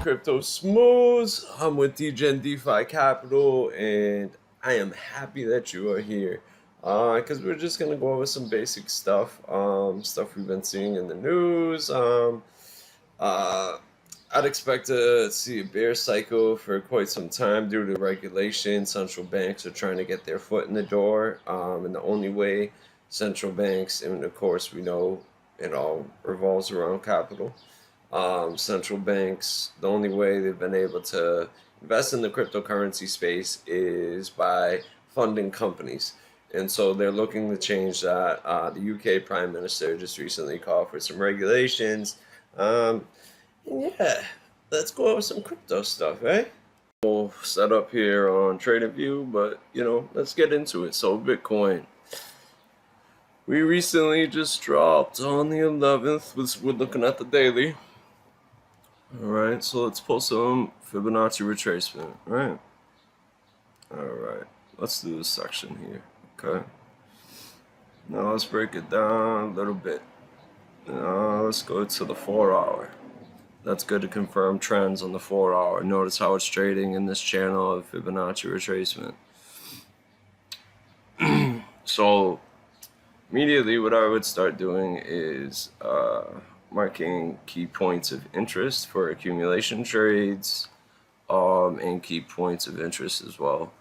Crypto Smooths. I'm with DGen DeFi Capital, and I am happy that you are here. Because we're just gonna go over some basic stuff, stuff we've been seeing in the news. Uh, I'd expect to see a bear cycle for quite some time due to regulation. Central banks are trying to get their foot in the door, and the only way central banks, and of course we know it all revolves around capital. Central banks, the only way they've been able to invest in the cryptocurrency space is by funding companies. And so they're looking to change that. The UK Prime Minister just recently called for some regulations. And yeah, let's go over some crypto stuff, right? We'll set up here on TradingView, but let's get into it. So Bitcoin. We recently just dropped on the 11th. We're looking at the daily. Alright, so let's pull some Fibonacci retracement, right? Alright, let's do this section here, okay? Now let's break it down a little bit. Now let's go to the 4-hour. That's good to confirm trends on the 4-hour. Notice how it's trading in this channel of Fibonacci retracement. So immediately what I would start doing is marking key points of interest for accumulation trades, and key points of interest as well.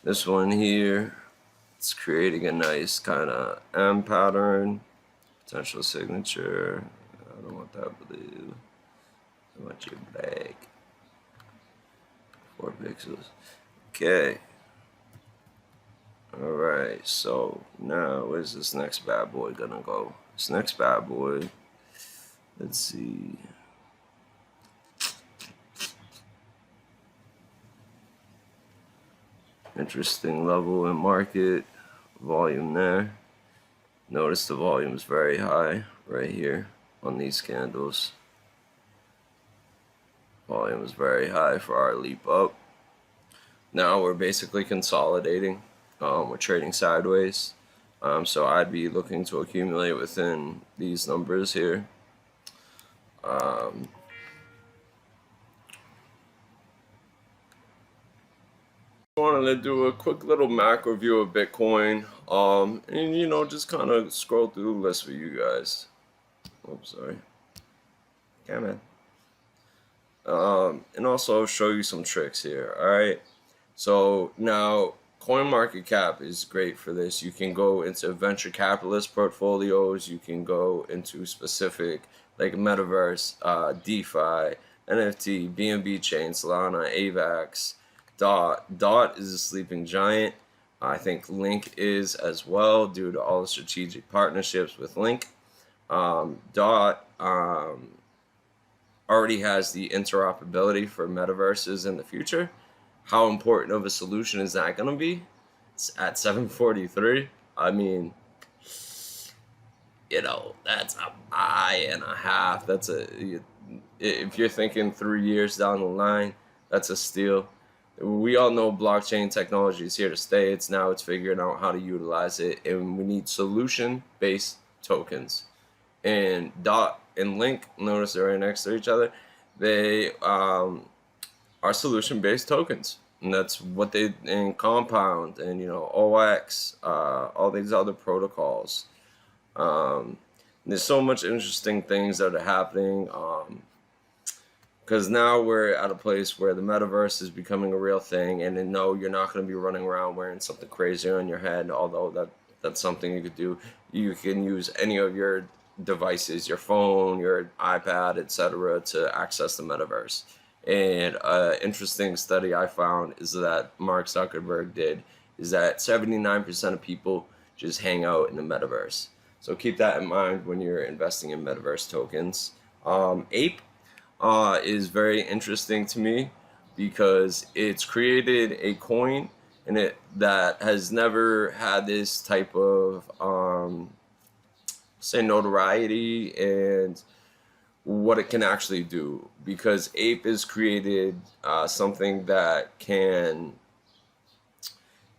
This one here, it's creating a nice kind of M pattern, potential signature. I don't want that blue. I want your black. 4 pixels. Okay. Alright, so now where's this next bad boy gonna go? This next bad boy, let's see. Interesting level in market, volume there. Notice the volume is very high right here on these candles. Volume is very high for our leap up. Now we're basically consolidating. We're trading sideways. So I'd be looking to accumulate within these numbers here. Wanted to do a quick little macro view of Bitcoin, and just kind of scroll through the list for you guys. Oops, sorry. Come on. And also show you some tricks here. All right. So now CoinMarketCap is great for this. You can go into venture capitalist portfolios. You can go into specific like Metaverse, DeFi, NFT, BNB chain, Solana, AVAX, DOT. DOT is a sleeping giant. I think Link is as well due to all the strategic partnerships with Link. DOT already has the interoperability for metaverses in the future. How important of a solution is that going to be? It's at 743. I mean, that's a buy and a half. If you're thinking 3 years down the line, that's a steal. We all know blockchain technology is here to stay. It's figuring out how to utilize it, and we need solution-based tokens. And DOT and Link, notice they're right next to each other. They are solution-based tokens, and that's what they in Compound and OX, all these other protocols. There's so much interesting things that are happening, because now we're at a place where the metaverse is becoming a real thing, and no, you're not going to be running around wearing something crazy on your head. Although that's something you could do. You can use any of your devices, your phone, your iPad, etc., to access the metaverse. And interesting study I found is that Mark Zuckerberg did is that 79% of people just hang out in the metaverse. So keep that in mind when you're investing in metaverse tokens. Ape is very interesting to me because it's created a coin that has never had this type of notoriety and what it can actually do, because Ape has created something that can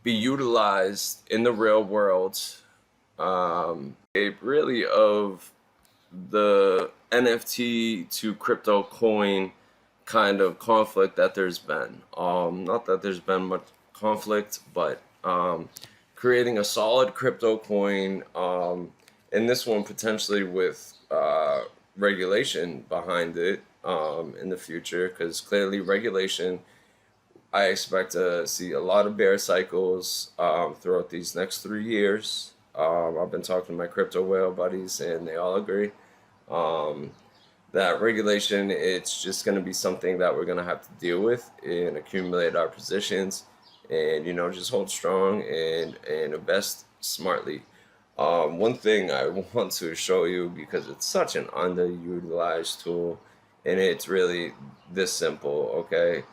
be utilized in the real world. Ape really of the NFT to crypto coin kind of conflict that there's been. Not that there's been much conflict, but creating a solid crypto coin, and this one potentially with regulation behind it in the future, because clearly regulation, I expect to see a lot of bear cycles throughout these next 3 years. I've been talking to my crypto whale buddies, and they all agree that regulation, it's just going to be something that we're going to have to deal with and accumulate our positions, and just hold strong and invest smartly. One thing I want to show you, because it's such an underutilized tool, and it's really this simple. Okay,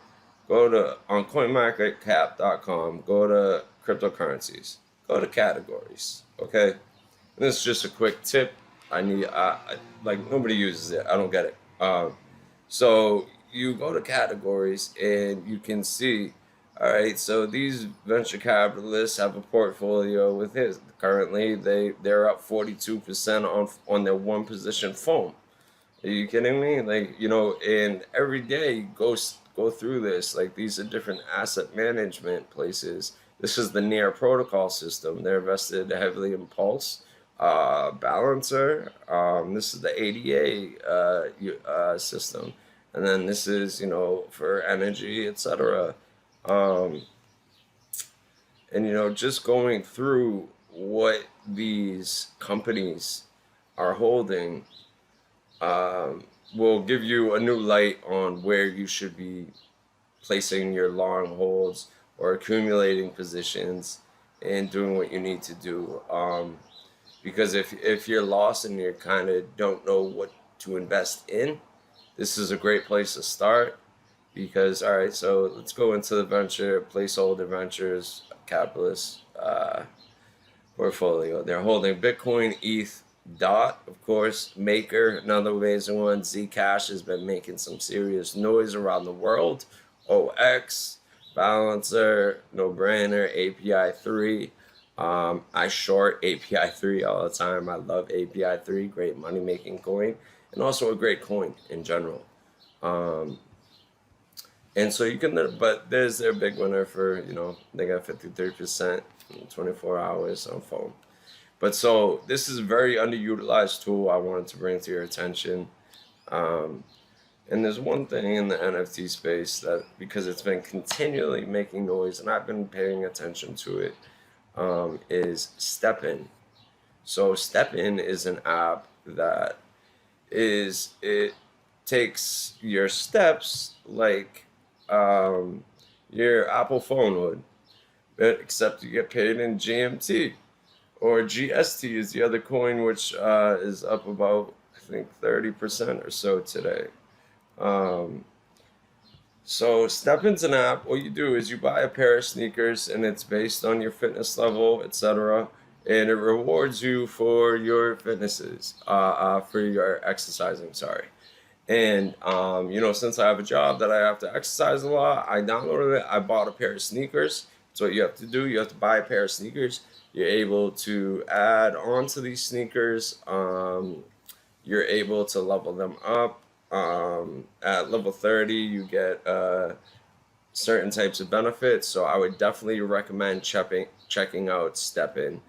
go to on coinmarketcap.com, go to cryptocurrencies, go to categories. Okay, and this is just a quick tip. Like, nobody uses it. I don't get it. So you go to categories and you can see, all right, so these venture capitalists have a portfolio with his. Currently, they're up 42% on their one position phone. Are you kidding me? Like, and every day go through this. Like, these are different asset management places. This is the Near protocol system. They're invested heavily in Pulse, Balancer. This is the ADA system, and then this is for energy, etc. Um, and just going through what these companies are holding will give you a new light on where you should be placing your long holds or accumulating positions and doing what you need to do. Because if you're lost and you kind of don't know what to invest in, this is a great place to start. Because, all right, so let's go into the venture placeholder ventures capitalist portfolio. They're holding Bitcoin, ETH, DOT, of course, Maker, another amazing one. Zcash has been making some serious noise around the world. OX, Balancer, no brainer, API 3. I short API 3 all the time. I love API 3, great money making coin, and also a great coin in general. And so you can, but there's their big winner for, they got 53% in 24 hours on phone. But so this is a very underutilized tool I wanted to bring to your attention. And there's one thing in the NFT space that, because it's been continually making noise and I've been paying attention to it, is StepIn. So StepIn is an app that it takes your steps like your Apple phone would, but except you get paid in GMT, or GST is the other coin, which is up about, I think, 30% or so today. So StepIn's an app. What you do is you buy a pair of sneakers, and it's based on your fitness level, etc., and it rewards you for your fitnesses, for your exercising. Sorry. And since I have a job that I have to exercise a lot, I downloaded it. I bought a pair of sneakers. So what you have to do, you have to buy a pair of sneakers. You're able to add on to these sneakers. You're able to level them up. At level 30, you get certain types of benefits. So I would definitely recommend checking out StepIn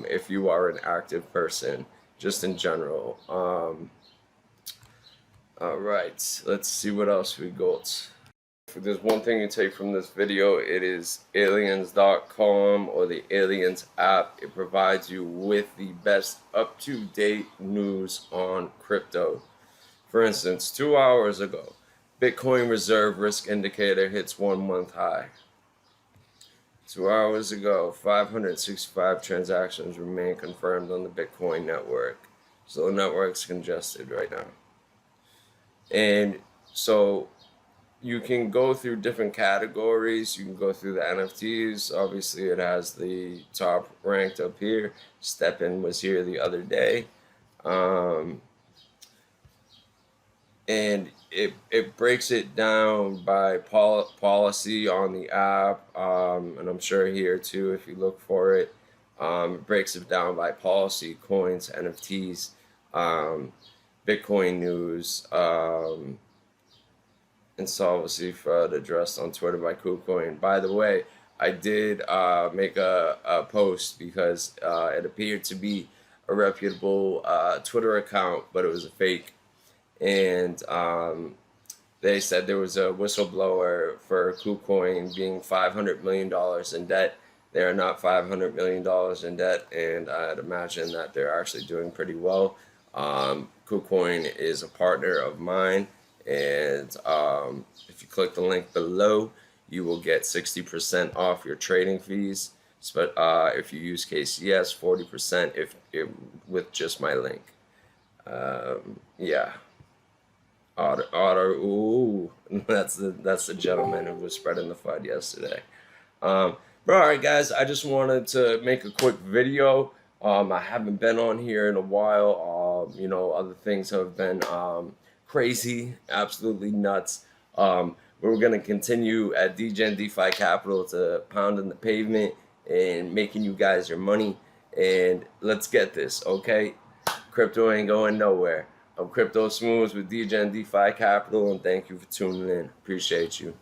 if you are an active person, just in general. All right, let's see what else we got. If there's one thing you take from this video, it is aliens.com, or the Aliens app. It provides you with the best up-to-date news on crypto. For instance, 2 hours ago, Bitcoin reserve risk indicator hits 1 month high. 2 hours ago, 565 transactions remain confirmed on the Bitcoin network. So the network's congested right now. And so you can go through different categories. You can go through the NFTs. Obviously, it has the top ranked up here. StepIn was here the other day. And it breaks it down by policy on the app. And I'm sure here too, if you look for it, it breaks it down by policy, coins, NFTs. Bitcoin news, insolvency fraud addressed on Twitter by KuCoin. By the way, I did make a post because it appeared to be a reputable Twitter account, but it was a fake. And they said there was a whistleblower for KuCoin being $500 million in debt. They are not $500 million in debt, and I'd imagine that they're actually doing pretty well. KuCoin is a partner of mine, and if you click the link below, you will get 60% off your trading fees. But if you use KCS, 40% with just my link. Yeah. Ooh, that's the gentleman who was spreading the FUD yesterday. But all right, guys, I just wanted to make a quick video. I haven't been on here in a while. Other things have been crazy, absolutely nuts. We're gonna continue at DGen DeFi Capital to pounding the pavement and making you guys your money. And let's get this, okay? Crypto ain't going nowhere. I'm Crypto Smooths with DGen DeFi Capital, and thank you for tuning in. Appreciate you.